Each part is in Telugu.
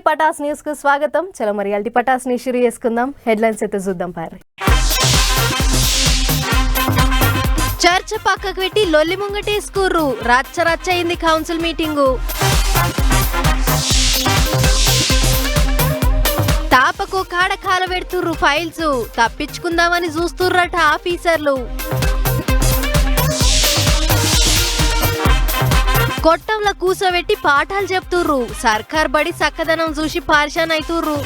పటాస్ న్యూస్ కు స్వాగతం. చలో మరి అల్టి పటాస్ ని షురు చేసుకుందాం. హెడ్లైన్స్ అయితే చూద్దాం. పారి చర్చ పక్కకు పెట్టి లొల్లి ముంగటేసుకుర్రు. రచ్చ అయింది కౌన్సిల్ మీటింగు. తాపకు కాడ కాల పెడుతుర్రు ఫైల్స్. తప్పించుకుందామని చూస్తుర్రట ఆఫీసర్లు. కొట్టంలో కూసోబెట్టి పాఠాలు చెప్తుర్రు. సర్కార్ బడి సక్కదనం చూసి పార్షాన్ అయితుర్రు.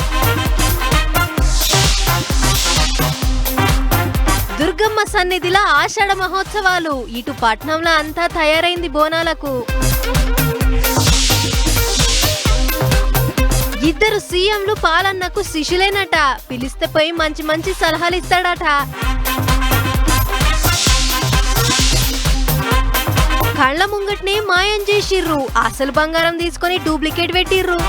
దుర్గమ్మ సన్నిధిలో ఆషాఢ మహోత్సవాలు. ఇటు పట్నంలో అంతా తయారైంది బోనాలకు. ఇద్దరు సీఎంలు పాలన్నకు శిష్యులేనట. పిలిస్తే పోయి మంచి మంచి సలహాలు ఇస్తాడట. కళ్ళ ముంగట్నే మాయం చేసిర్రు. అసలు బంగారం తీసుకొని డూప్లికేట్ పెట్టిర్రు.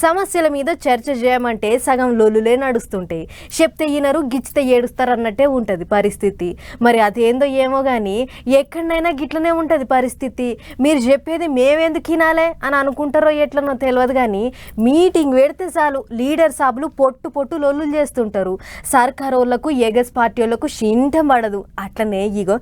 సమస్యల మీద చర్చ చేయమంటే సగం లొల్లులే నడుస్తుంటాయి. చెప్తే ఈనరు గిచ్చితే ఏడుస్తారు అన్నట్టే ఉంటుంది పరిస్థితి. మరి అదేందో ఏమో కానీ ఎక్కడైనా గిట్లనే ఉంటుంది పరిస్థితి. మీరు చెప్పేది మేమెందుకు వినాలే అని అనుకుంటారో ఎట్లనో తెలియదు కానీ మీటింగ్ పెడితే చాలు లీడర్ సాబులు పొట్టు లొల్లులు చేస్తుంటారు. సర్కార్ వాళ్ళకు ఎగస్ పార్టీ వాళ్ళకు షింటం పడదు. అట్లనే ఇగో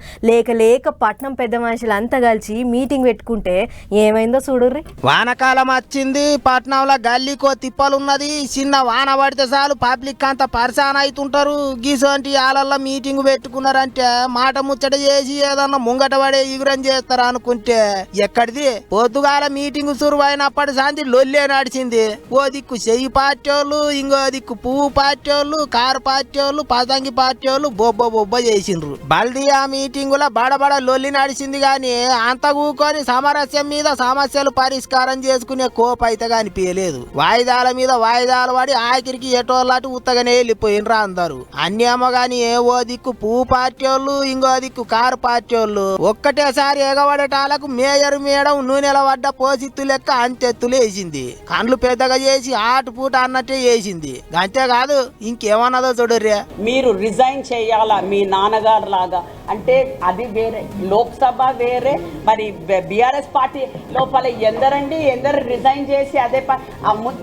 లేక పట్నం పెద్ద మనుషులు అంతా కలిసి మీటింగ్ పెట్టుకుంటే ఏమైందో చూడుర్రి. వానకాలం వచ్చింది. పట్నంలో గల్లీకో తిప్పలున్నది. చిన్న వాన పడితే చాలు పబ్లిక్ అంతా పరిశాన్ అవుతుంటారు. గీసంటి ఆలల్లో మీటింగ్ పెట్టుకున్నారంటే మాట ముచ్చట చేసి ఏదన్నా ముంగట పడే ఎగురం చేస్తారు అనుకుంటే ఎక్కడిది పొద్దుగాల మీటింగ్ సురువైనప్పటి శాంతి లొల్లే నడిచింది. ఓ దిక్కు చెయ్యి పార్టీ వాళ్ళు, ఇంకో దిక్కు పువ్వు పార్టీ వాళ్ళు, కారు పార్టీ వాళ్ళు, పతంగి పార్టీ వాళ్ళు బొబ్బ చేసిండ్రు. బల్దీ ఆ మీటింగ్ లో బడబడ లొల్లి నడిచింది గాని అంత కూకొని సమరస్యం మీద సమస్యలు పరిష్కారం చేసుకునే కోప అయితే కనిపించలేదు. వాయిదాల మీద వాయిదాలు పడి ఆఖరికి ఎటోళ్ళటు ఉత్తగానే వెళ్ళిపోయినరా అందరు. అన్నేమో గాని ఓ దిక్కు పువ్వు పార్టీ వాళ్ళు, ఇంకో దిక్కు కారు పార్టీ వాళ్ళు ఒక్కటేసారి ఎగబడటాలకు మేయర్ మేడం నూనెల పడ్డ పోసిత్తు లెక్క అంతెత్తులు వేసింది. కండ్లు పెద్దగా చేసి ఆటుపూట అన్నట్టే వేసింది. అంతేకాదు ఇంకేమన్నదో చూడర్రే. మీరు రిజైన్ చేయాలా మీ నాన్నగారు లాగా అంటే అది వేరే, లోక్సభ వేరే, మరి బీఆర్ఎస్ పార్టీ లోపల ఎందరు రిజైన్ చేసి అదే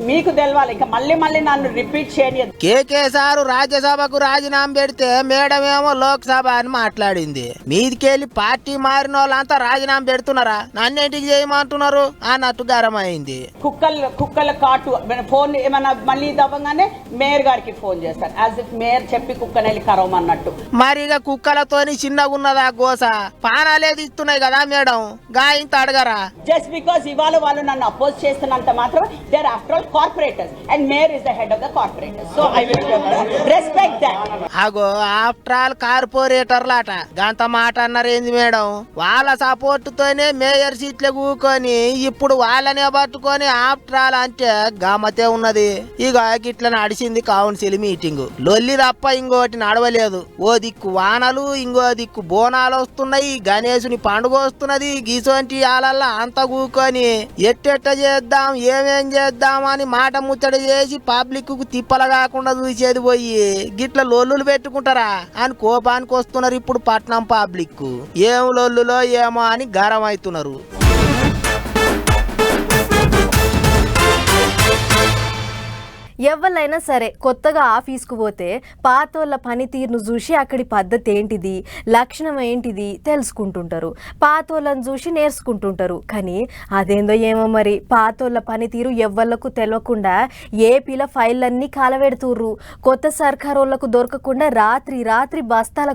మీకు తెలవాలి. ఇంకా మళ్ళీ నన్ను రిపీట్ చేయండి. కేకేసారు రాజ్యసభకు రాజీనామా పెడితే మేడం ఏమో లోక్సభ అని మాట్లాడింది. మీదికెళ్ళి పార్టీ మారిన వాళ్ళంతా రాజీనామా పెడుతున్నారా, నన్నేంటికి చేయమంటున్నారు అన్నట్టు గరమైంది. కుక్కల కాటు ఫోన్ ఏమన్నా మళ్ళీ దవ్వగానే మేయర్ గారికి ఫోన్ చేస్తారు. యాజ్ ఇఫ్ మేయర్ చెప్పి కుక్కని వెళ్ళి కరవమన్నట్టు. మరి ఇక కుక్కలతోని చిన్నగా ఉన్నదా గోస, పానాలేది ఇస్తున్నాయి కదా మేడం, గాయంత అడగరా. జస్ట్ బికాస్ ఇవాళ వాళ్ళు నన్ను అపోజ్ చేస్తున్నంత మాత్రం they are after all corporators and mayor is the head of the corporators. So I will respect that. అగో ఆఫ్టర్ ఆల్ కార్పొరేటర్లాట గంత మాట అన్నారేంది మేడం. వాళ్ళ సపోర్ట్ తోనే మేయర్ సీట్లు కూకొని ఇప్పుడు వాళ్ళనే పట్టుకొని ఆఫ్టర్ ఆల్ అంటే గమ్మతే ఉన్నది. ఇక గిట్ల నడిచింది కౌన్సిల్ మీటింగ్. లొల్లి తప్ప ఇంకోటి నడవలేదు. ఓ దిక్కు వానలు, ఇంకో దిక్కు బోనాలు వస్తున్నాయి, గణేశుని పండుగ వస్తున్నది. గీసోంటి ఆలల్లా అంత కూకొని ఎట్టెట్ట చేద్దాం ఏమేం చేద్దాం అని మాట ముచ్చట చేసి పబ్లిక్ కు తిప్పల కాకుండా చూసేది పోయి గిట్ల లొల్లులు పెట్టుకుంటారా అని కోపానికి వస్తున్నారు ఇప్పుడు పట్నం పబ్లిక్. ఏం లొల్లులో ఏమో అని గరం అవుతున్నారు. ఎవరైనా సరే కొత్తగా ఆఫీస్కు పోతే పాతోళ్ళ పనితీరును చూసి అక్కడి పద్ధతి ఏంటిది, లక్షణం ఏంటిది తెలుసుకుంటుంటారు. పాతోళ్ళని చూసి నేర్చుకుంటుంటారు. కానీ అదేందో ఏమో మరి పాతోళ్ళ పనితీరు ఎవ్వళ్లకు తెలియకుండా ఏపీల ఫైళ్ళన్నీ కాలబెడుతుర్రు. కొత్త సర్కారోళ్లకు దొరకకుండా రాత్రి బస్తాల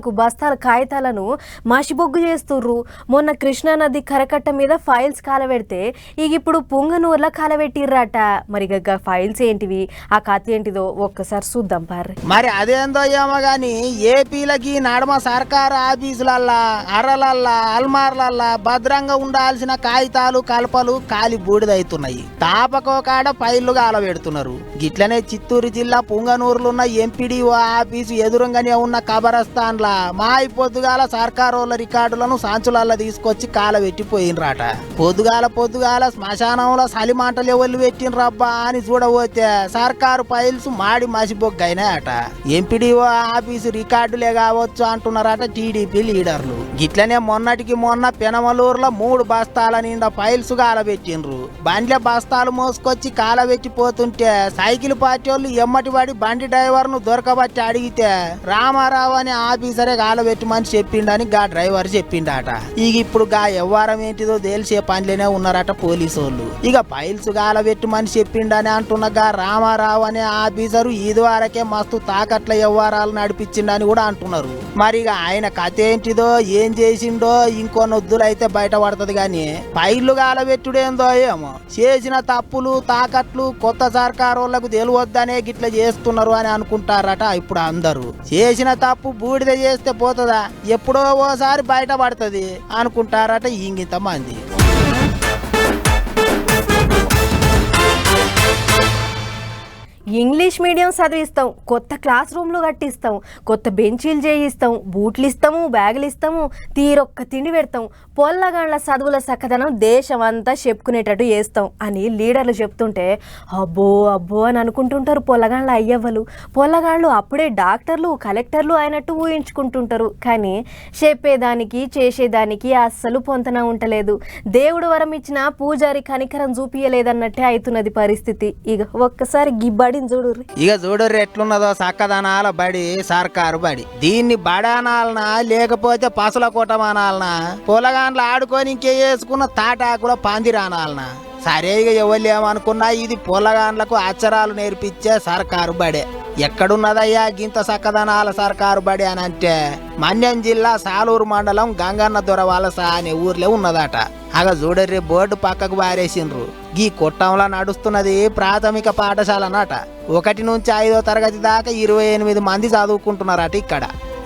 కాగితాలను మసిబొగ్గు చేస్తుర్రు. మొన్న కృష్ణానది కరకట్ట మీద ఫైల్స్ కాలబెడితే ఇక ఇప్పుడు పుంగనూర్ల కాలబెట్టిర్రట. మరి ఫైల్స్ ఏంటివి, ఆ కథ ఏంటిదో ఒక్కసారి చూద్దాం పార్రి. మరి అదేందో ఏమో గాని ఏపీలకి నడమ సర్కారు ఆఫీసులల్లా, అరలల్లా, అల్మార్లల్లా భద్రంగా ఉండాల్సిన కాగితాలు కలపలు కాలి బూడిదవుతున్నాయి. తాపకో కాడ ఫైళ్లు కాలబెడుతున్నారు. గిట్లనే చిత్తూరు జిల్లా పుంగనూరులున్న ఎంపీడీఓ ఆఫీసు ఎదురుగానే ఉన్న కబరస్థాన్లా మాయి పొద్దుగాల సర్కారోళ్ళ రికార్డులను సంచులల్లా తీసుకొచ్చి కాలబెట్టిపోయినరాట. పొద్దుగాల శ్మశానంలో సలిమాటలు ఎవరు పెట్టినరబ్బా అని చూడబోతే సర్కారు సర్కారు ఫైల్స్ మాడి మసిబొగ్గైనాయట. ఎంపీడీఓ ఆఫీసు రికార్డులే కావచ్చు అంటున్నారట టీడీపీ లీడర్లు. గిట్లనే మొన్నటికి మొన్న పెనమలూరులో 3 బస్తాల నిండా ఫైల్స్ కాలబెట్టిండ్రు. బండ్ల బస్తాలు మోసుకొచ్చి కాలబెట్టిపోతుంటే సైకిల్ పార్టీ వాళ్ళు ఎమ్మటి పడి బండి డ్రైవర్ ను దొరకబట్టి అడిగితే రామారావు అనే ఆఫీసరే కాలబెట్టమని చెప్పిండని గా డ్రైవర్ చెప్పిండట. ఇక ఇప్పుడు గా వ్యవహారం ఏంటిదో తెలిసే పనిలోనే ఉన్నారట పోలీసు వాళ్ళు. ఇక ఫైల్స్ కాలబెట్టమని చెప్పిండని అంటున్న గా రామారావు అనే ఆఫీసరు ఇదివరకే మస్తు తాకట్ల వ్యవహారాలు నడిపించిండని కూడా అంటున్నారు. మరి ఇక ఆయన కథ ఏంటిదో ఏం చేసిండో ఇంకో నొద్దులైతే బయటపడుతుంది గాని ఫైళ్లు కాలబెట్టుడేందో ఏమో. చేసిన తప్పులు తాకట్లు కొత్త సర్కారు వాళ్ళకు తెలియొద్దనే గిట్ల చేస్తున్నారు అని అనుకుంటారట. ఇప్పుడు అందరూ చేసిన తప్పు బూడిద చేస్తే పోతుందా, ఎప్పుడో ఓసారి బయటపడుతుంది అనుకుంటారట ఇంత మంది. ఇంగ్లీష్ మీడియం చదివిస్తాం, కొత్త క్లాస్ రూమ్లు కట్టిస్తాం, కొత్త బెంచీలు చేయిస్తాం, బూట్లు ఇస్తాము, బ్యాగులు ఇస్తాము, తీరొక్క తిండి పెడతాం, పొల్లగాండ్ల చదువుల చక్కదనం దేశం అంతా చెప్పుకునేటట్టు చేస్తాం అని లీడర్లు చెప్తుంటే అబ్బో అబ్బో అని అనుకుంటుంటారు పొల్లగాండ్ల అయ్యవ్వలు. పొల్లగాళ్ళు అప్పుడే డాక్టర్లు కలెక్టర్లు అయినట్టు ఊహించుకుంటుంటారు. కానీ చెప్పేదానికి చేసేదానికి అస్సలు పొంతన ఉంటలేదు. దేవుడు వరం ఇచ్చిన పూజారి కనికరం చూపియలేదన్నట్టే అవుతున్నది పరిస్థితి. ఇక ఒక్కసారి గిబ్బడి ఇక చూడరు ఎట్లున్నదో సక్కదనాల బడి సర్కారు బడి. దీన్ని బడానాలనా లేకపోతే పసుల కొట్టమానాలనా, పొలగాండ్లు ఆడుకొని ఇంకే వేసుకున్న తాటాకుల పందిరానాలనా. సరే ఇక ఎవరు ఇది పొలగాండ్లకు అక్షరాలు నేర్పించే సర్కారు బడే. ఎక్కడున్నదయ్యా గింత సక్కదనాల సర్కారు బడి అని అంటే మన్యం జిల్లా సాలూరు మండలం గంగన్న దొరవలస అనే ఊర్లో ఉన్నదట. అగ చూడర్రి బోర్డు పక్కకు బారేసిండ్రు. గీ కొట్టంలో నడుస్తున్నది ప్రాథమిక పాఠశాలనట. 1 నుంచి 5వ తరగతి దాకా 28 మంది చదువుకుంటున్నారట ఇక్కడ.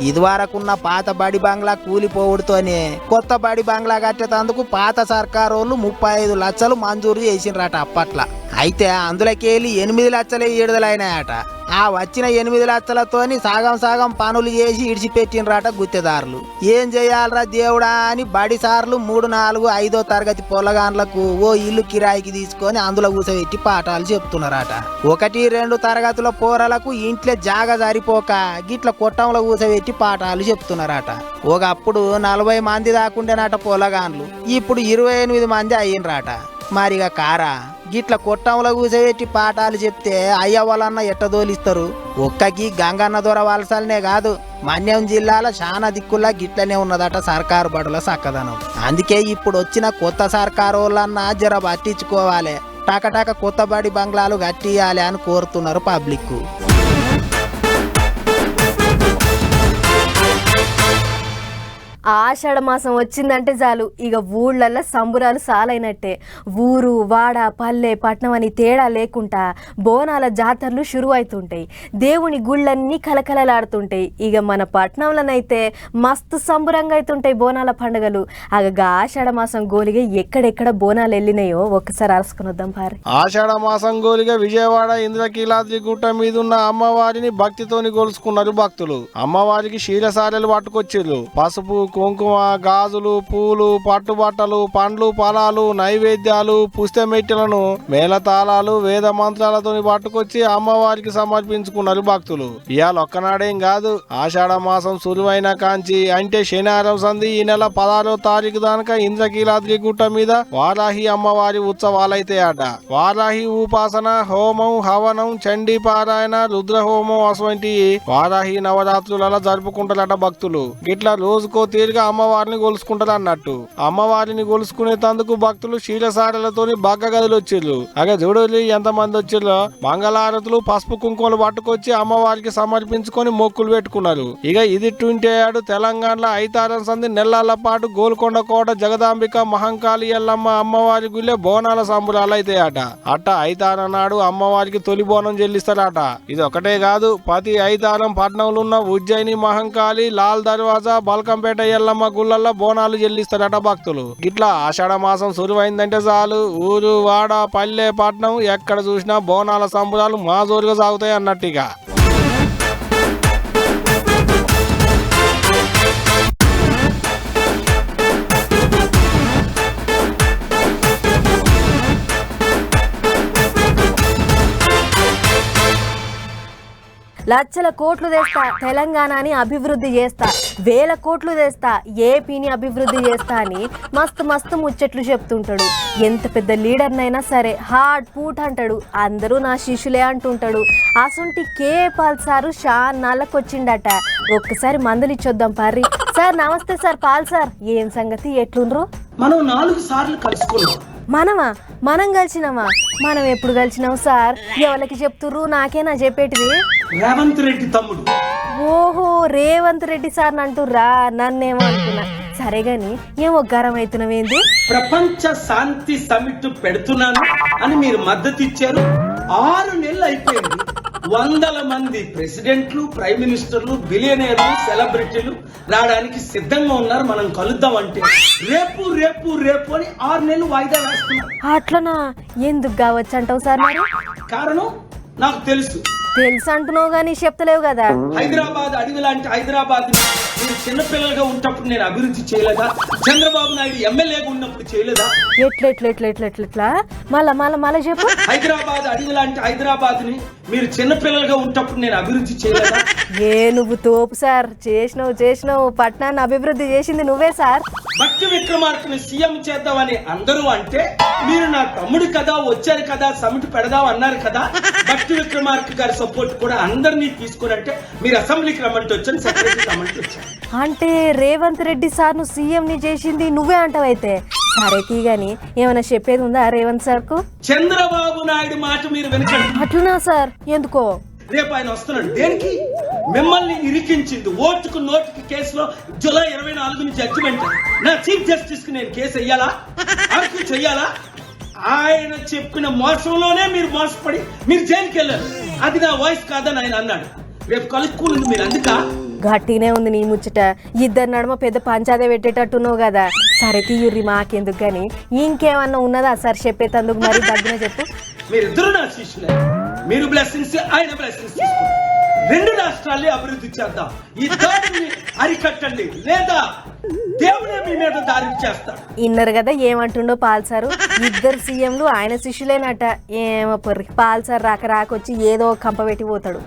ఇదివరకున్న పాత బడి బంగ్లా కూలిపోవడంతోనే కొత్త బడి బంగ్లా కట్టేందుకు పాత సర్కారోళ్ళు 35 లక్షలు మంజూరు చేసిండ్రట అప్పట్ల. అయితే అందులోకెళ్ళి 8 లక్షలే విడుదలైనాయట. ఆ వచ్చిన 8 లక్షలతోని సగం పనులు చేసి ఇడిచిపెట్టినరాట గుత్తెదారులు. ఏం చేయాలరా దేవుడా అని బడి సార్లు 3, 4, 5వ తరగతి పొలగాండ్లకు ఓ ఇల్లు కిరాయికి తీసుకొని అందులో కూసబెట్టి పాఠాలు చెప్తున్నారట. 1, 2 తరగతుల పోరలకు ఇంట్లో జాగ సరిపోక గిట్ల కొట్టంలో కూసబెట్టి పాఠాలు చెప్తున్నారట. ఒకప్పుడు 40 మంది దాకుండేనట పొలగాండ్లు, ఇప్పుడు 28 మంది అయ్యిండ్రాట. మరిగా కారా గిట్ల కొట్టంలో కూసబెట్టి పాఠాలు చెప్తే అయ్యవాళ్ళన్న ఎట్టదోలిస్తారు. ఒక్కకి గంగన్న దొర వలసలనే కాదు మన్యం జిల్లాలో చాలా దిక్కుల్లా గిట్లనే ఉన్నదట సర్కారు బడుల చక్కదనం. అందుకే ఇప్పుడు వచ్చిన కొత్త సర్కారు వాళ్ళన్నా జర పట్టించుకోవాలి, టకటక కొత్త బడి బంగ్లాలు కట్టియాలి అని కోరుతున్నారు పబ్లిక్. ఆషాఢ మాసం వచ్చిందంటే చాలు ఇక ఊళ్ళల్లో సంబురాలు సాలైనట్టే. ఊరు వాడ పల్లె పట్నం అని తేడా లేకుండా బోనాల జాతరలు షురు అవుతుంటాయి. దేవుని గుళ్ళన్నీ కలకలలాడుతుంటాయి. ఇక మన పట్నంలోనైతే మస్తు సంబురంగా అవుతుంటాయి బోనాల పండుగలు. అగగా ఆషాఢ మాసం గోలిగా ఎక్కడెక్కడ బోనాలు వెళ్ళినాయో ఒక్కసారి అరుసుకుని వద్దాం పారి. ఆషాఢ మాసం గోలిగా విజయవాడ ఇంద్రకీలాద్రి గుట్ట మీద ఉన్న అమ్మవారిని భక్తితోని గోల్చుకున్నారు భక్తులు. అమ్మవారికి క్షీరసారెలు పట్టుకొచ్చిర్రు. పసుపు కుంకుమ గాజులు పూలు పట్టుబట్టలు పండ్లు ఫలాలు నైవేద్యాలు పుస్తమెట్టెలను మేళతాళాలు వేద మంత్రాలతో పట్టుకొచ్చి అమ్మవారికి సమర్పించుకున్నారు భక్తులు. ఇవాళ ఒక్కనాడేం కాదు, ఆషాఢ మాసం సులువైన కాంచి అంటే శనివారం సంధి ఈ నెల 16వ తారీఖు దాకా ఇంద్రకీలాద్రి గుట్ట మీద వారాహి అమ్మవారి ఉత్సవాలైతాయట. వారాహి ఉపాసన హోమం హవనం చండీ పారాయణ రుద్రహోమం అటువంటి వారాహి నవరాత్రులలో జరుపుకుంటారట భక్తులు. గిట్లా రోజుకో తీరుగా అమ్మవారిని గొలుసుకుంటారు అన్నట్టు. అమ్మవారిని గొలుసుకునేందుకు భక్తులు క్షీరసారలతోని బగ్గ గదులు వచ్చిర్రు. అగే చూడలి ఎంత మంది వచ్చిర్రో. మంగళారతులు పసుపు కుంకుమలు పట్టుకొచ్చి అమ్మవారికి సమర్పించుకొని మొక్కులు పెట్టుకున్నారు. ఇక ఇది 27 తెలంగాణలో ఐతారం సంధి నెలల పాటు గోల్కొండ కోట జగదాంబిక మహంకాళి ఎల్లమ్మ అమ్మవారి గుళ్ళే బోనాల సంబురాలు అయితాయట. అట్ట ఐతారం నాడు అమ్మవారికి తొలి బోనం చెల్లిస్తారట. ఇది ఒకటే కాదు, ప్రతి ఐతారం పట్నంలో ఉన్న ఉజ్జయిని మహంకాళి లాల్ దర్వాజా బల్కంపేట ఎల్లమ్మ గుళ్ళల్లో బోనాలు చెల్లిస్తారట భక్తులు. ఇట్లా ఆషాఢ మాసం సురువైందంటే చాలు ఊరు వాడ పల్లె పట్నం ఎక్కడ చూసినా బోనాల సంబరాలు మాజోరుగా సాగుతాయి అన్నట్టుగా. లక్షల కోట్లు తెస్తా, తెలంగాణని అభివృద్ధి చేస్తా, వేల కోట్లు తెస్తా, ఏపీని అభివృద్ధి చేస్తా అని మస్తు మస్తు ముచ్చట్లు చెప్తుంటాడు. ఎంత పెద్ద లీడర్నైనా సరే హార్డ్ పూట్ అంటాడు. అందరూ నా శిష్యులే అంటుంటాడు. అసొంటి పాల్ సారు షాన్నాళ్ళకొచ్చిండట. ఒక్కసారి మందులు ఇచ్చొద్దాం పర్రి. సార్ నమస్తే సార్, పాల్ సార్ ఏం సంగతి, ఎట్లుండ్రు? మనం 4 సార్లు కలుసుకున్నాం. మనమా? మనం కలిసినామా? మనం ఎప్పుడు కలిసినాం సార్? ఎవరికి చెప్తుర్రు? నాకేనా చెప్పేటిది? రేవంత్ రెడ్డి తమ్ముడు. ఓహో, రేవంత్ రెడ్డి సార్ అంటుర్రా? నన్నేమో అనుకున్నా. సరే గాని ఏమో గరం అవుతున్నావేంది? ప్రపంచ శాంతి సమిట్ పెడుతున్నాను అని మీరు మద్దతు ఇచ్చారు. 6 నెలలు అయిపోయింది. 100 మంది ప్రెసిడెంట్లు, ప్రైమ్ మినిస్టర్లు, బిలియనీర్లు, సెలబ్రిటీలు రావడానికి సిద్ధంగా ఉన్నారు. మనం కలుద్దాం అంటే రేపు రేపు రేపు అని 6 నెలలు వాయిదా వేస్తున్నారు. అట్లనా? ఎందుకు కావచ్చు అంటావు సార్? మరి కారణం నాకు తెలుసు అంటున్నావు గానీ చెప్తలేవు కదా. హైదరాబాద్ అడవి లాంటి హైదరాబాద్ మీరు చిన్నపిల్లలుగా ఉన్నప్పుడు నేను అభివృద్ధి చేయలేదా? చంద్రబాబు నాయుడు ఎమ్మెల్యేగా ఉన్నప్పుడు చేయలేదా? ఎట్లా మళ్ళా చెప్పు. హైదరాబాద్ అడవి లాంటి హైదరాబాద్ ని మీరు చిన్నపిల్లలుగా ఉన్నప్పుడు నేను అభివృద్ధి చేయలేదా? నువ్వు తోపు సార్. చేసినావు. పట్నాన్ని అభివృద్ధి చేసింది నువ్వే సార్. భట్టి విక్రమార్కని సీఎం చేద్దామని అందరూ అంటే మీరు నా తమ్ముడు కదా, వచ్చారు కదా, సమిట్ పెడదాం అన్నారు కదా. భట్టి విక్రమార్క గారి సపోర్ట్ కూడా అందరినీ తీసుకురంటే మీరు అసెంబ్లీకి రమ్మంటే వచ్చాను, సెక్రటరీకి రమ్మంటే వచ్చాను. అంటే రేవంత్ రెడ్డి సార్ ను సీఎం ని చేసింది నువ్వే అంటావైతే. సరే తీగాని ఏమైనా చెప్పేది ఉందా రేవంత్ సార్ కు? చంద్రబాబు నాయుడు మాట మీరు వినకండి. అట్లనా సార్? ఎందుకో? రేపు ఆయన వస్తున్నాడు. దేనికి? మిమ్మల్ని ఇరికించింది ఓటుకు నోటుకి కేసులో జూలై 24 జడ్జిమెంట్. నా చీఫ్ జస్టిస్ కి నేను కేసు వెయ్యాలా? అరకు చెయ్యాలా? ఆయన చెప్పిన మోసంలోనే మీరు మోసపడి మీరు జైలుకి వెళ్ళారు. అది నా వాయిస్ కాదని ఆయన అన్నాడు. రేపు కలుసుకుంది మీరు. అందుక గట్టినే ఉంది నీ ముచ్చట. ఇద్దరు నడుమ పెద్ద పంచాదే పెట్టేటట్టున్నావు కదా. సరే తీయుర్రి, మాకెందుకు గాని. ఇంకేమన్నా ఉన్నదా సార్ చెప్పేటందుకు? మరి దగ్గర చెప్పు. మీరిద్దరు నా శిష్యులే. మీరు బ్లెస్సింగ్స్, ఆయన బ్లెస్సింగ్స్. 2 రాష్ట్రాలే అభివృద్ధి చేద్దాం. ఈ దాడిని అరికట్టండి, లేదా దేవుడే మీ మీద దాడి చేస్తాడు. ఇన్నరు కదా ఏమంటుండో పాల్ సారు. ఇద్దరు సీఎంలు ఆయన శిష్యులేనట. ఏమో పొర్రి, పాల్ సార్ రాకొచ్చి ఏదో కంప పెట్టి పోతాడు.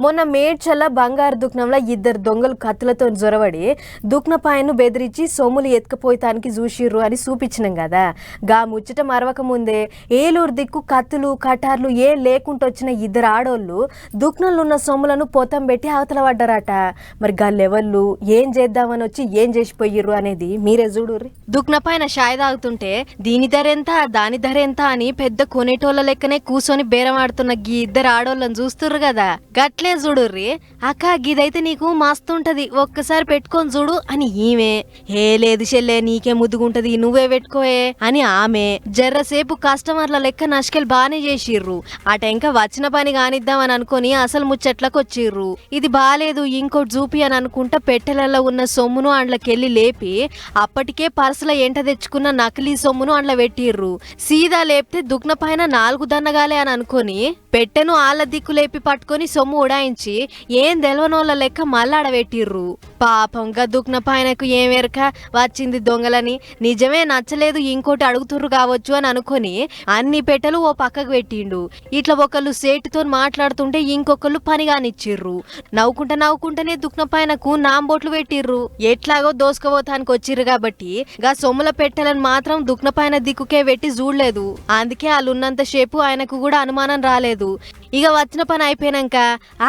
మొన్న మేడ్చల్ల బంగారు దుకాణంలో 2 దొంగలు కత్తులతో జొరబడి దుకాణపాయను బెదిరించి సొమ్ములు ఎత్తుకపోయటానికి చూసిర్రు అని చూపించినాం కదా. గా ముచ్చట మరవక ముందే ఏలూరు దిక్కు కత్తులు కటార్లు ఏం లేకుండా వచ్చిన 2 ఆడోళ్ళు దుకాణంలో ఉన్న సొమ్ములను పొతం పెట్టి అవతల పడ్డారట. మరి గాళ్ళెవళ్ళు ఏం చేద్దామని వచ్చి ఏం చేసిపోయిర్రు అనేది మీరే చూడుర్రి. దుకాణపాయన షాయ్ తాగుతుంటే దీని ధరెంత దాని ధరెంత అని పెద్ద కొనేటోళ్ళ లెక్కనే కూర్చొని బేరమాడుతున్న గీ 2 ఆడోళ్ళని చూస్తుర్రు కదా. గట్లే చూడుర్రి. అక్క గిదైతే నీకు మస్తుంటది, ఒక్కసారి పెట్టుకొని చూడు అని ఈమె. ఏ లేదు చెల్లె, నీకే ముద్దుగుంటది, నువ్వే పెట్టుకోయే అని ఆమె. జర్రసేపు కస్టమర్ల లెక్క నష్కలు బానే చేసిర్రు. అట ఇంకా వచ్చిన పని కానిద్దామని అనుకుని అసలు ముచ్చట్లకు వచ్చిర్రు. ఇది బాలేదు, ఇంకోటి చూపి అని అనుకుంటా పెట్టెలలో ఉన్న సొమ్మును అండ్లకెళ్ళి లేపి అప్పటికే పర్సుల ఎంట తెచ్చుకున్న నకిలీ సొమ్మును అండ్ల పెట్టిర్రు. సీదా లేపితే దుగ్న పైన 4 దన్నగాలే అని అనుకుని పెట్టెను ఆళ్ళ దిక్కు లేపి పట్టుకొని సొమ్ము ఉడాయించి ఏం తెలవనోళ్ళ లెక్క మళ్ళాడబెట్టిర్రు. పాపంగా దుక్న పైనకు ఏమేరక వచ్చింది దొంగలని. నిజమే నచ్చలేదు, ఇంకోటి అడుగుతుర్రు కావచ్చు అని అనుకుని అన్ని పెట్టెలు ఓ పక్కకు పెట్టిండు. ఇట్లా ఒకళ్ళు సేటుతో మాట్లాడుతుంటే ఇంకొకళ్ళు పనిగానిచ్చిర్రు. నవ్వుకుంటేనే దుక్న పైనకు నాంబోట్లు పెట్టిర్రు. ఎట్లాగో దోసుకపోతానికి వచ్చిర్రు కాబట్టి గా సొమ్ముల పెట్టెలను మాత్రం దుక్న పైన దిక్కుకే పెట్టి చూడలేదు. అందుకే వాళ్ళున్నంత సేపు ఆయనకు కూడా అనుమానం రాలేదు. ఇక వచ్చిన పని అయిపోయినాక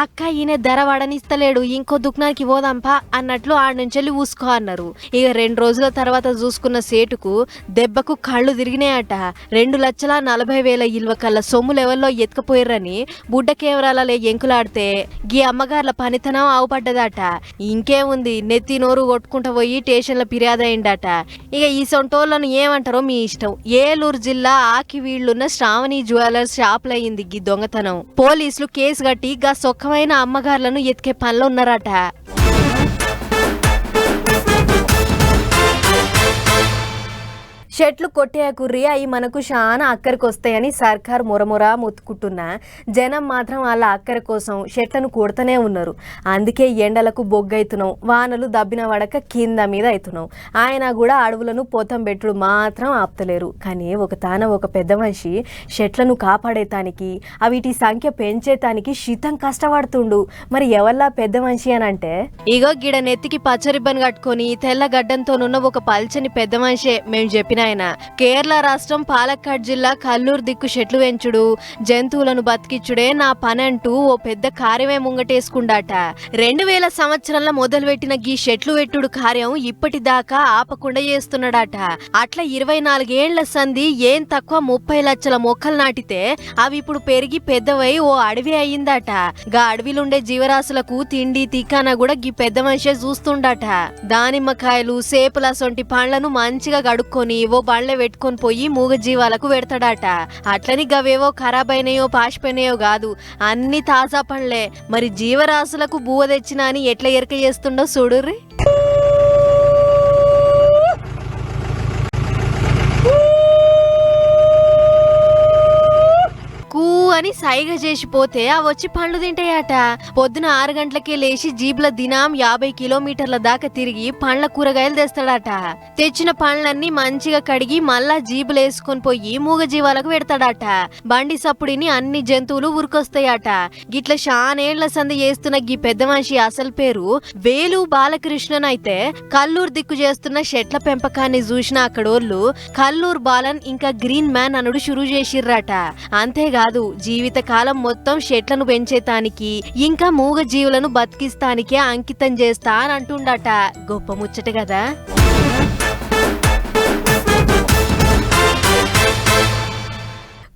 అక్క ఈయన ధర వాడనిస్తలేడు, ఇంకో దుకాణానికి పోదాంపా అన్నట్లు ఆడ నుంచి ఊసుకో అన్నారు. ఇక 2 రోజుల తర్వాత చూసుకున్న సేటుకు దెబ్బకు కళ్ళు తిరిగినాయట. 2,40,000 ఇల్వ కల్లా సొమ్ము లెవెల్లో ఎత్తుకపోయిర్రని బుడ్డ కేవరాలే ఎంకులాడితే గీ అమ్మగార్ల పనితనం ఆవుపడ్డదట. ఇంకేముంది, నెత్తి నోరు కొట్టుకుంటా పోయి స్టేషన్లో ఫిర్యాదు అయిందట. ఇక ఈ సొంటోళ్ళను ఏమంటారో మీ ఇష్టం. ఏలూరు జిల్లా ఆకివీళ్లున్న శ్రావణి జ్యువెలర్స్ షాప్లో అయింది గీ దొంగతనం. పోలీసులు కేసు కట్టి గా సొక్కమైన అమ్మగారులను ఎత్తికే పనిలో ఉన్నారట. చెట్లు కొట్టేయకుర్రి అవి మనకు చాలా అక్కరికి వస్తాయని సర్కార్ మొరమొరా మొత్తుకుంటున్నా జనం మాత్రం వాళ్ళ అక్కర కోసం చెట్లను కొడతనే ఉన్నారు. అందుకే ఎండలకు బొగ్గైతున్నాం, వానలు దబ్బిన వడక కింద మీద అవుతున్నాం. ఆయన కూడా అడవులను పోతం పెట్టుడు మాత్రం ఆపుతలేరు. కానీ ఒక పెద్ద మనిషి చెట్లను కాపాడేతానికి వీటి సంఖ్య పెంచేతానికి శీతం కష్టపడుతుండు. మరి ఎవల్లా పెద్ద మనిషి అని అంటే ఇగో గిడ నెత్తికి పచ్చరిబ్బన్ కట్టుకొని తెల్ల గడ్డంతోనున్న ఒక పల్చని పెద్ద మనిషే మేము చెప్పిన ఆయన. కేరళ రాష్ట్రం పాలక్కాడ్ జిల్లా కల్లూరు దిక్కు చెట్లు పెంచుడు, జంతువులను బతికిచ్చుడే నా పనంటూ ఓ పెద్ద కార్యమే ముంగటేసుకుండాట. 2000 సంవత్సరంలో మొదలుపెట్టిన గీ చెట్లు పెట్టుడు కార్యం ఇప్పటిదాకా ఆపకుండా చేస్తున్నాడట. అట్లా 24 ఏళ్ల సంధి ఏం తక్కువ 30 లక్షల మొక్కలు నాటితే అవి ఇప్పుడు పెరిగి పెద్దవై ఓ అడవి అయ్యిందట. గా అడవిలుండే జీవరాశులకు తిండి తికానా కూడా గీ పెద్ద మనిషే చూస్తుండట. దానిమ్మకాయలు సేపుల సొంటి పండ్లను మంచిగా గడుక్కొని ఓ బండ్లే పెట్టుకొని పోయి మూగ జీవాలకు పెడతాడట. అట్లని గవేవో ఖరాబైనాయో పాసిపోయినాయో కాదు, అన్ని తాజా పండ్లే. మరి జీవరాశులకు బువ్వ తెచ్చినా అని ఎట్లా ఎరక చేస్తుండో చూడుర్రి. అని సైగ చేసిపోతే అవి వచ్చి పండ్లు తింటాయట. పొద్దున 6 గంటలకే లేచి జీబుల దినం 50 కిలోమీటర్ల దాకా తిరిగి పండ్ల కూరగాయలు తెస్తాడట. తెచ్చిన పండ్లన్నీ మంచిగా కడిగి మళ్ళా జీబులు వేసుకొని పోయి మూగ జీవాలకు పెడతాడట. బండి సప్పుడిని అన్ని జంతువులు ఉరికొస్తాయట. గిట్ల శానేళ్ల సంధి చేస్తున్న గీ పెద్ద మనిషి అసలు పేరు వేలు బాలకృష్ణన్ అయితే కల్లూరు దిక్కు చేస్తున్న చెట్ల పెంపకాన్ని చూసిన అక్కడోళ్ళు కల్లూరు బాలన్ ఇంకా గ్రీన్ మ్యాన్ అనుడు షురూ చేసిర్రట. అంతేకాదు జీవితకాలం మొత్తం చెట్లను పెంచేతానికి ఇంకా మూగ జీవులను బతికిస్తానికే అంకితం చేస్తా అని అంటుండట. గొప్ప ముచ్చట కదా.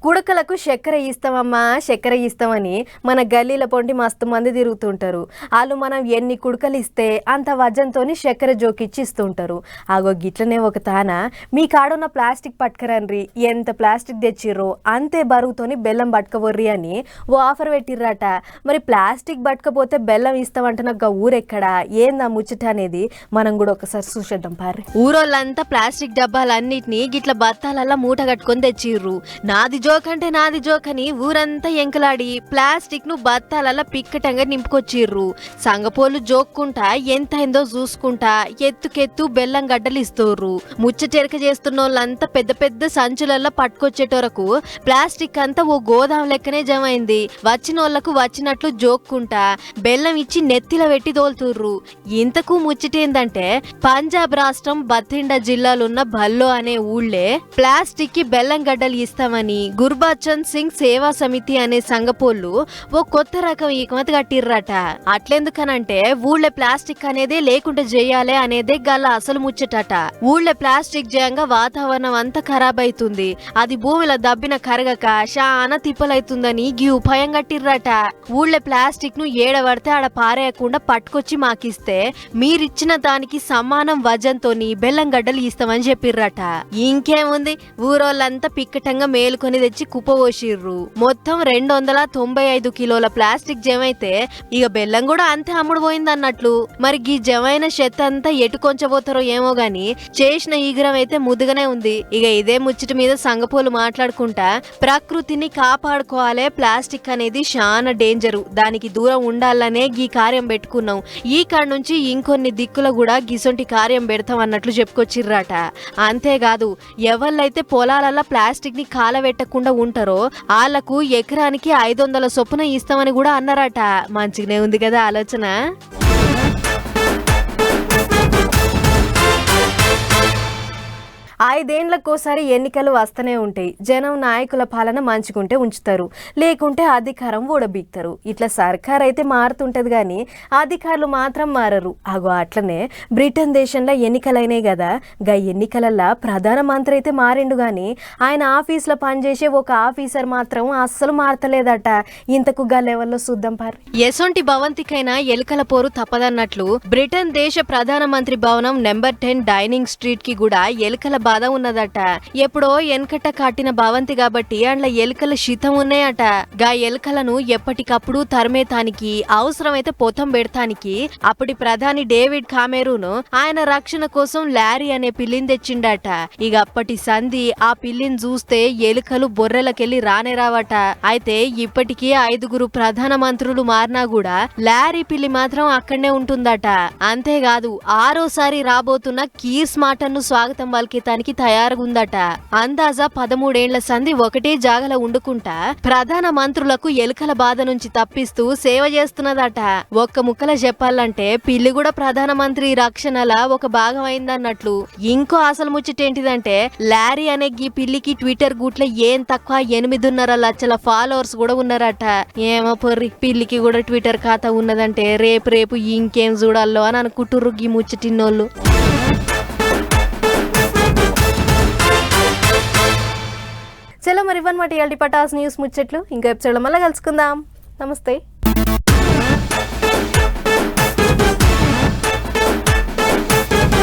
కుడకలకు చక్కెర ఇస్తామమ్మా చక్కెర ఇస్తామని మన గల్లీల పొంటి మస్తు మంది తిరుగుతుంటారు. వాళ్ళు మనం ఎన్ని కుడకలు ఇస్తే అంత వజంతోని చక్కెర జోకిచ్చి ఇస్తుంటారు. ఆగో గిట్లనే ఒక తాన మీ కాడున్న ప్లాస్టిక్ పట్టుకరండ్రి, ఎంత ప్లాస్టిక్ తెచ్చిర్రో అంతే బరువుతోని బెల్లం పట్టుకవర్రి అని ఓ ఆఫర్ పెట్టిర్రట. మరి ప్లాస్టిక్ పట్టుకపోతే బెల్లం ఇస్తామంటున్న ఊరెక్కడా ఏందా ముచ్చట అనేది మనం కూడా ఒకసారి చూసేద్దాం పారి. ఊరోళ్ళంతా ప్లాస్టిక్ డబ్బాలన్నిటినీ గిట్ల బత్తాలల్లా మూట కట్టుకొని తెచ్చిర్రు. నాది జోకంటే నాది జోకని ఊరంతా ఎంకలాడి ప్లాస్టిక్ ను బత్తాలలా పిక్కటంగా నింపుకొచ్చిర్రు. సంగపోలు జోక్కుంటా ఎంత అయిందో చూసుకుంటా ఎత్తుకెత్తు బెల్లం గడ్డలు ఇస్తోర్రు. ముచ్చటెరక చేస్తున్న వాళ్ళంతా పెద్ద పెద్ద సంచులల్లో పట్టుకొచ్చేటోరకు ప్లాస్టిక్ అంతా ఓ గోదాం లెక్కనే జమైంది. వచ్చిన వాళ్ళకు వచ్చినట్లు జోక్కుంటా బెల్లం ఇచ్చి నెత్తిల పెట్టి తోలుతుర్రు. ఇంతకు ముచ్చటేందంటే పంజాబ్ రాష్ట్రం బతిండా జిల్లాలున్న భల్లో అనే ఊళ్ళే ప్లాస్టిక్ కి బెల్లం గడ్డలు ఇస్తామని గుర్బచన్ సింగ్ సేవా సమితి అనే సంగపోళ్ళు ఓ కొత్త రకం ఈకమతి కట్టిర్రట. అట్లెందుకనంటే ఊళ్ళో ప్లాస్టిక్ అనేదే లేకుండా చేయాలి అనేదే గల అసలు ముచ్చటట. ఊళ్ళో ప్లాస్టిక్ చేయంగా వాతావరణం అంతా ఖరాబ్ అవుతుంది, అది భూమిలో దబ్బిన కరగక చాలా తిప్పలైతుందని గీ ఉపాయం కట్టిర్రట. ఊళ్ళో ప్లాస్టిక్ ను ఏడబడితే ఆడ పారేయకుండా పట్టుకొచ్చి మాకిస్తే మీరిచ్చిన దానికి సమానం వజంతోని బెల్లం గడ్డలు ఇస్తామని చెప్పిర్రట. ఇంకేముంది ఊరోళ్ళంతా పిక్కటంగా మేలుకొని తెచ్చి కుప్పపోసిర్రు. మొత్తం 295 కిలోల ప్లాస్టిక్ జమైతే ఇక బెల్లం కూడా అంతే అమ్ముడు పోయిందన్నట్లు. మరి గీ జమైన చెత్త అంతా ఎటు కొంచబోతారో ఏమో గాని చేసిన ఈగరం అయితే ముద్దుగానే ఉంది. ఇక ఇదే ముచ్చట మీద సంగపోలు మాట్లాడుకుంటా ప్రకృతిని కాపాడుకోవాలే, ప్లాస్టిక్ అనేది చాలా డేంజరు, దానికి దూరం ఉండాలనే గీ కార్యం పెట్టుకున్నాం. ఈ కాడ నుంచి ఇంకొన్ని దిక్కుల కూడా గిసొంటి కార్యం పెడతాం అన్నట్లు చెప్పుకొచ్చిర్రట. అంతేకాదు ఎవళ్ళైతే పొలాలల్ల ప్లాస్టిక్ ని కాలబెట్టకుండా ఉంటారో వాళ్లకు ఎకరానికి 500 చొప్పున ఇస్తామని కూడా అన్నారట. మంచిగానే ఉంది కదా ఆలోచన. 5 ఏళ్లకోసారి ఎన్నికలు వస్తూనే ఉంటాయి. జనం నాయకుల పాలన మంచుకుంటే ఉంచుతారు, లేకుంటే అధికారం ఊడబీక్తారు. ఇట్లా సర్కార్ అయితే మారుతుంటది కానీ అధికారులు మాత్రం మారరు. అగో అట్లనే బ్రిటన్ దేశంలో ఎన్నికలైనాయి కదా, గా ఎన్నికలల్లా ప్రధానమంత్రి అయితే మారిండు కానీ ఆయన ఆఫీస్లో పనిచేసే ఒక ఆఫీసర్ మాత్రం అస్సలు మారతలేదట. ఇంతకు గా లెవెల్లో చూద్దాం పారు. ఎసొంటి భవంతికైనా ఎలుకల పోరు తప్పదన్నట్లు బ్రిటన్ దేశ ప్రధానమంత్రి భవనం నెంబర్ 10 డైనింగ్ స్ట్రీట్ కి కూడా ఎలుకల బాధ ఉన్నదట. ఎప్పుడో ఎన్కట్ట కట్టిన భవంతి కాబట్టి అండ్ల ఎలుకల శితం ఉన్నాయట. గా ఎలుకలను ఎప్పటికప్పుడు తరిమేతానికి అవసరమైతే పొతం పెడతానికి అప్పటి ప్రధాని డేవిడ్ కామెరూన్ ఆయన రక్షణ కోసం లారీ అనే పిల్లిని తెచ్చిండట. ఇక అప్పటి సంధి ఆ పిల్లిని చూస్తే ఎలుకలు బొర్రెలకెళ్లి రానేరావట. అయితే ఇప్పటికీ 5 ప్రధాన మంత్రులు మారినా కూడా లారీ పిల్లి మాత్రం అక్కడనే ఉంటుందట. అంతేకాదు 6ఓసారి రాబోతున్న కీర్ స్మార్టన్ ను స్వాగతం పలికేతానికి తయారుగుందట. అందాజా 13 ఏళ్ల సంధి ఒకటే జాగల ఉండుకుంటా ప్రధాన మంత్రులకు ఎలుకల బాధ నుంచి తప్పిస్తూ సేవ చేస్తున్నదట. ఒక్క ముక్కల చెప్పాలంటే పిల్లి కూడా ప్రధానమంత్రి రక్షణల ఒక భాగం అయిందన్నట్లు. ఇంకో అసలు ముచ్చటేంటిదంటే లారీ అనే ఈ పిల్లికి ట్విట్టర్ గూట్ల ఏం తక్కువ 8.5 లక్షల ఫాలోవర్స్ కూడా ఉన్నారట. ఏమో పొర్రి పిల్లికి కూడా ట్విట్టర్ ఖాతా ఉన్నదంటే రేపు ఇంకేం చూడాలో అని అనుకుంటుర్రు ఈ ముచ్చటిన్నోళ్ళు. చలో మరి ఇవన్నమాట ఇయాల్టి పటాస్ న్యూస్ ముచ్చట్లు. ఇంకో ఎపిసోడ్లో మళ్ళీ కలుసుకుందాం. నమస్తే.